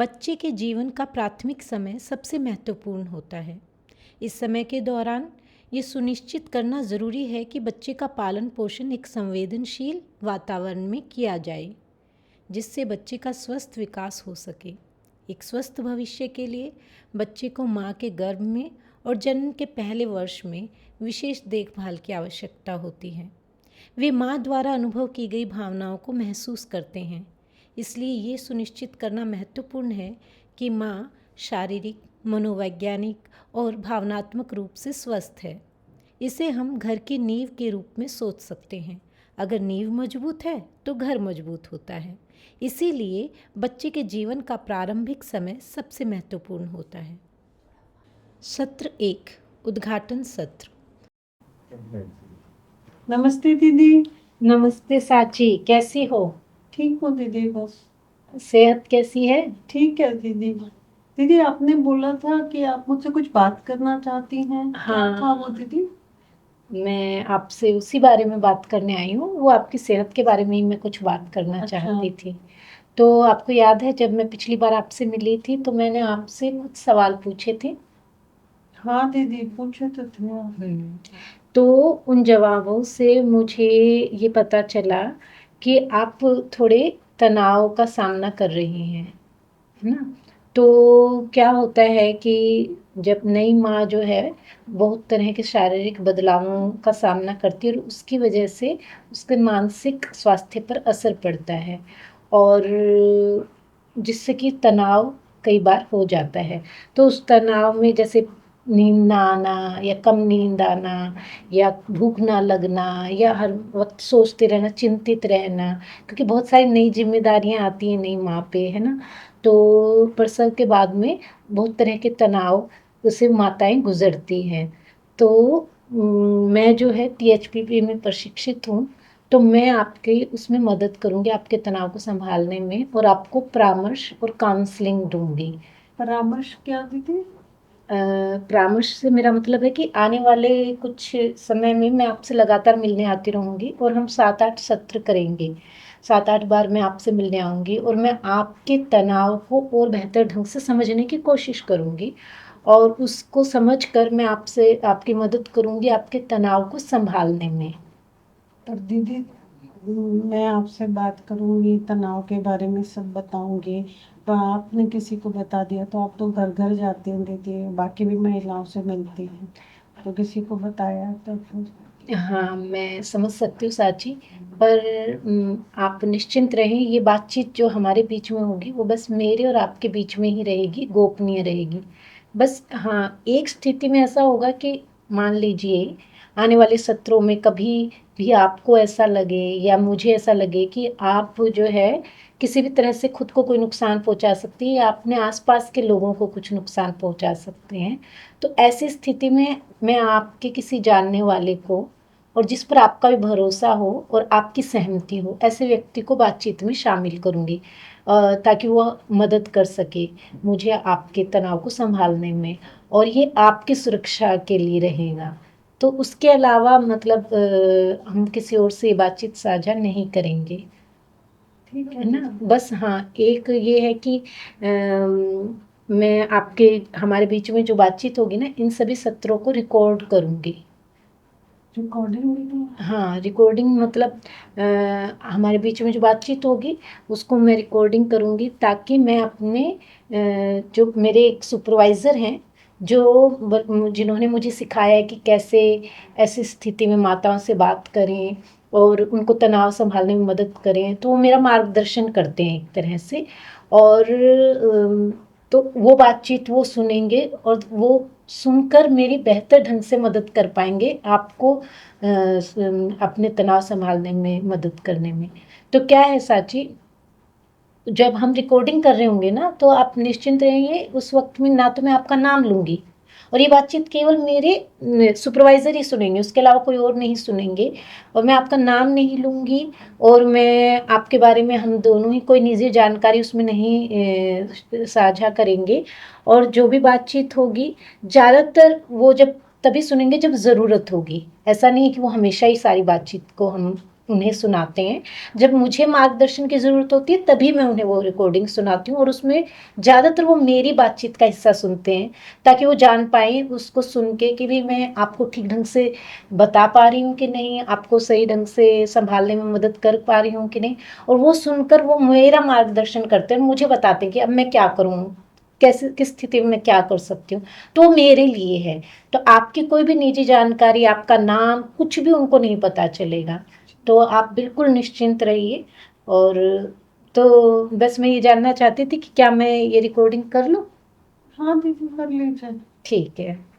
बच्चे के जीवन का प्राथमिक समय सबसे महत्वपूर्ण होता है। इस समय के दौरान ये सुनिश्चित करना ज़रूरी है कि बच्चे का पालन पोषण एक संवेदनशील वातावरण में किया जाए, जिससे बच्चे का स्वस्थ विकास हो सके। एक स्वस्थ भविष्य के लिए बच्चे को माँ के गर्भ में और जन्म के पहले वर्ष में विशेष देखभाल की आवश्यकता होती है। वे माँ द्वारा अनुभव की गई भावनाओं को महसूस करते हैं, इसलिए ये सुनिश्चित करना महत्वपूर्ण है कि माँ शारीरिक, मनोवैज्ञानिक और भावनात्मक रूप से स्वस्थ है। इसे हम घर की नींव के रूप में सोच सकते हैं। अगर नींव मजबूत है तो घर मजबूत होता है। इसीलिए बच्चे के जीवन का प्रारंभिक समय सबसे महत्वपूर्ण होता है। सत्र 1, उद्घाटन सत्र। नमस्ते दीदी। नमस्ते साची, कैसी हो? ठीक हो दीदी? बस सेहत कैसी है? ठीक है दीदी। दीदी आपने बोला था कि आप मुझसे कुछ बात करना चाहती हैं। क्या था वो दीदी? मैं आपसे उसी बारे में बात करने आई हूँ। वो आपकी सेहत के बारे में ही मैं कुछ बात करना चाहती थी। तो आपको याद है जब मैं पिछली बार आपसे मिली थी तो मैंने आपसे कुछ सवाल पूछे थे? हाँ दीदी, पूछे तो थे। तो उन जवाबों से मुझे ये पता चला कि आप थोड़े तनाव का सामना कर रही हैं, है ना? तो क्या होता है कि जब नई माँ जो है बहुत तरह के शारीरिक बदलावों का सामना करती है और उसकी वजह से उसके मानसिक स्वास्थ्य पर असर पड़ता है, और जिससे कि तनाव कई बार हो जाता है। तो उस तनाव में जैसे नींद ना आना या कम नींद आना या भूख ना लगना या हर वक्त सोचते रहना, चिंतित रहना, क्योंकि बहुत सारी नई जिम्मेदारियां आती हैं नई माँ पे, है ना? तो प्रसव के बाद में बहुत तरह के तनाव से माताएं गुजरती हैं। तो मैं जो है THPP में प्रशिक्षित हूँ, तो मैं आपकी उसमें मदद करूँगी आपके तनाव को संभालने में, और आपको परामर्श और काउंसलिंग दूंगी। परामर्श क्या दीदी? परामर्श से मेरा मतलब है कि आने वाले कुछ समय में मैं आपसे लगातार मिलने आती रहूँगी और हम 7-8 सत्र करेंगे। 7-8 बार मैं आपसे मिलने आऊँगी और मैं आपके तनाव को और बेहतर ढंग से समझने की कोशिश करूँगी, और उसको समझकर मैं आपसे आपकी मदद करूँगी आपके तनाव को संभालने में। पर दीदी मैं आपसे बात करूंगी, तनाव के बारे में सब बताऊंगी, तो आपने किसी को बता दिया तो आप तो घर घर जाती हैं दीदी, बाकी भी महिलाओं से मिलती हैं, तो किसी को बताया तो फिर? हाँ, मैं समझ सकती हूँ साची, पर आप निश्चिंत रहें, ये बातचीत जो हमारे बीच में होगी वो बस मेरे और आपके बीच में ही रहेगी, गोपनीय रहेगी। बस हाँ, एक स्थिति में ऐसा होगा कि मान लीजिए आने वाले सत्रों में कभी भी आपको ऐसा लगे या मुझे ऐसा लगे कि आप जो है किसी भी तरह से खुद को कोई नुकसान पहुंचा सकती है या अपने आसपास के लोगों को कुछ नुकसान पहुंचा सकते हैं, तो ऐसी स्थिति में मैं आपके किसी जानने वाले को और जिस पर आपका भी भरोसा हो और आपकी सहमति हो, ऐसे व्यक्ति को बातचीत में शामिल करूँगी, ताकि वह मदद कर सके मुझे आपके तनाव को संभालने में, और ये आपकी सुरक्षा के लिए रहेगा। तो उसके अलावा मतलब हम किसी और से ये बातचीत साझा नहीं करेंगे, ठीक है ना? बस हाँ, एक ये है कि मैं आपके हमारे बीच में जो बातचीत होगी ना, इन सभी सत्रों को रिकॉर्ड करूँगी। रिकॉर्डिंग भी? हाँ, रिकॉर्डिंग मतलब हमारे बीच में जो बातचीत होगी उसको मैं रिकॉर्डिंग करूँगी, ताकि मैं अपने जो मेरे एक सुपरवाइज़र हैं जो जिन्होंने मुझे सिखाया है कि कैसे ऐसी स्थिति में माताओं से बात करें और उनको तनाव संभालने में मदद करें, तो वो मेरा मार्गदर्शन करते हैं एक तरह से। और तो वो बातचीत वो सुनेंगे और वो सुनकर मेरी बेहतर ढंग से मदद कर पाएंगे आपको अपने तनाव संभालने में मदद करने में। तो क्या है साची, जब हम रिकॉर्डिंग कर रहे होंगे ना, तो आप निश्चिंत रहिए, उस वक्त में ना तो मैं आपका नाम लूँगी, और ये बातचीत केवल मेरे सुपरवाइज़र ही सुनेंगे, उसके अलावा कोई और नहीं सुनेंगे, और मैं आपका नाम नहीं लूँगी, और मैं आपके बारे में हम दोनों ही कोई निजी जानकारी उसमें नहीं साझा करेंगे। और जो भी बातचीत होगी ज़्यादातर वो जब तभी सुनेंगे जब ज़रूरत होगी, ऐसा नहीं है कि वो हमेशा ही सारी बातचीत को हम उन्हें सुनाते हैं। जब मुझे मार्गदर्शन की ज़रूरत होती है तभी मैं उन्हें वो रिकॉर्डिंग सुनाती हूँ, और उसमें ज़्यादातर वो मेरी बातचीत का हिस्सा सुनते हैं, ताकि वो जान पाएँ उसको सुन के कि भी मैं आपको ठीक ढंग से बता पा रही हूँ कि नहीं, आपको सही ढंग से सँभालने में मदद कर पा रही हूँ कि नहीं। और वो सुनकर वो मेरा मार्गदर्शन करते हैं, मुझे बताते हैं कि अब मैं क्या करूँ, कैसे, किस स्थिति में मैं क्या कर सकती हूँ। तो मेरे लिए है। तो आपकी कोई भी निजी जानकारी, आपका नाम, कुछ भी उनको नहीं पता चलेगा। तो आप बिल्कुल निश्चिंत रहिए। और तो बस मैं ये जानना चाहती थी कि क्या मैं ये रिकॉर्डिंग कर लूँ? हाँ दीदी, कर लीजिए। ठीक है।